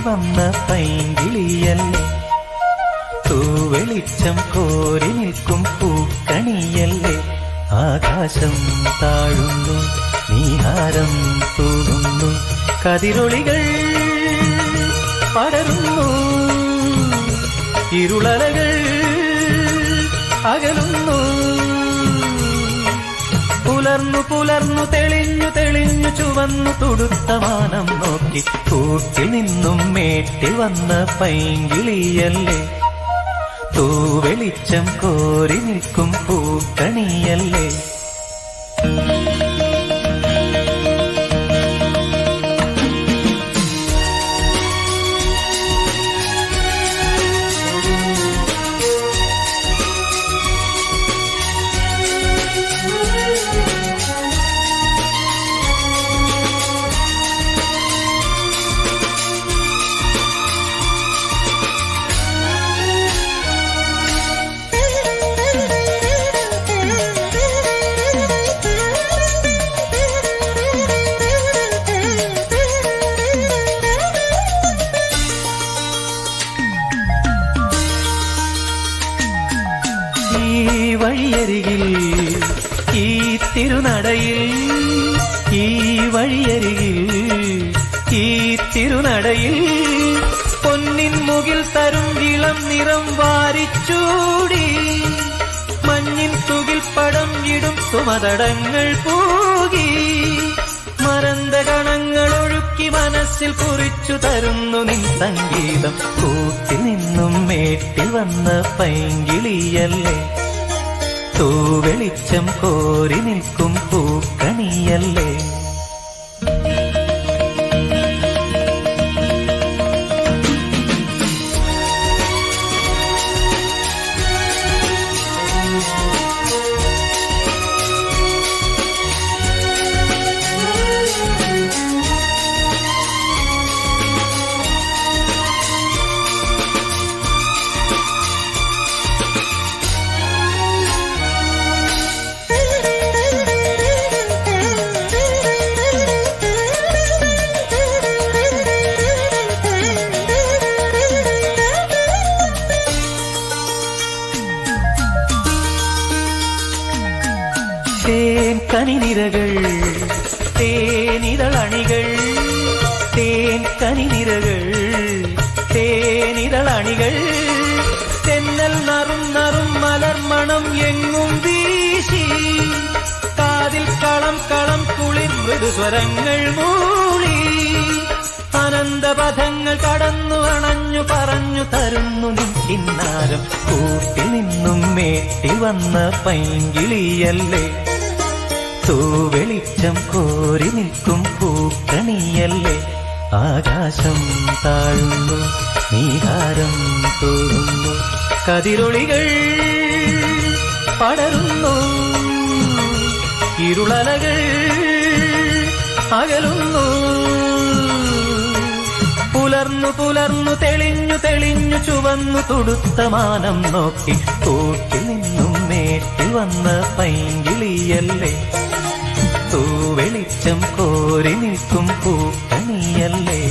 വന്ന പൈങ്കിളിയല്ലേ, തൂവെളിച്ചം കോരി നിൽക്കും പൂക്കണിയല്ലേ. ആകാശം താഴുന്നു, നീഹാരം തൂകുന്നു, കതിരൊളികൾ പടരുന്നു, ഇരുളലകൾ അകലുന്നു. പുലർന്നു പുലർന്നു തെളിഞ്ഞു തെളിഞ്ഞു ചുവന്നു തുടുത്ത മാനം നോക്കി കൂട്ടിൽ നിന്നും മേട്ടിൽ വന്ന പൈങ്കിളിയല്ലേ, തൂവെളിച്ചം കോരി നിൽക്കും പൂക്കണിയല്ലേ. ഈ വഴിയരികിൽ ഈ തിരുനടയിൽ, ഈ വഴിയരികിൽ ഈ തിരുനടയിൽ പൊന്നിൻ മുകിൽ തരും ഇളം നിറം വാരിച്ചൂടി, മഞ്ഞിൻ തുകിൽ പടം ഇടും സുമതടങ്ങൾ പൂകി, മരന്ത കണങ്ങൾ ഒഴുക്കി മനസ്സിൽ കുറിച്ചു തരുന്നു നിൻ സംഗീതം. കൂട്ടിൽ നിന്നും മേട്ടിൽ വന്ന പൈങ്കിളിയല്ലേ, തൂവെളിച്ചം കോരി നിൽക്കും പൂക്കണിയല്ലേ. തേൻ കനിനിരകൾ തേനിതളണികൾ, തേൻ കനിനിരകൾ തേനിതളണികൾ, തെന്നൽ നറും നറും മലർമണം എങ്ങും വീശി, കാതിൽ കളം കളം കുളിർ മൃദുസ്വരങ്ങൾ മൂളി, അനന്തപഥങ്ങൾ കടന്നു അണഞ്ഞു പറഞ്ഞു തരുന്നു നിൻ കിന്നാരം. കൂട്ടിൽ നിന്നും മേട്ടി വന്ന പൈങ്കിളിയല്ലേ, തൂവെളിച്ചം കോരി നിൽക്കും പൂക്കണിയല്ലേ. ആകാശം താഴുന്നു, നീഹാരം തൂകുന്നു, കതിരൊളികൾ പടരുന്നു, ഇരുളലകൾ അകലുന്നു. പുലർന്നു പുലർന്നു തെളിഞ്ഞു തെളിഞ്ഞു ചുവന്നു തുടുത്ത മാനം നോക്കി കൂട്ടിൽ നിന്നും മേട്ടിൽ വന്ന പൈങ്കിളിയല്ലേ, തൂവെളിച്ചം കോരി നിൽക്കും പൂക്കണിയല്ലേ.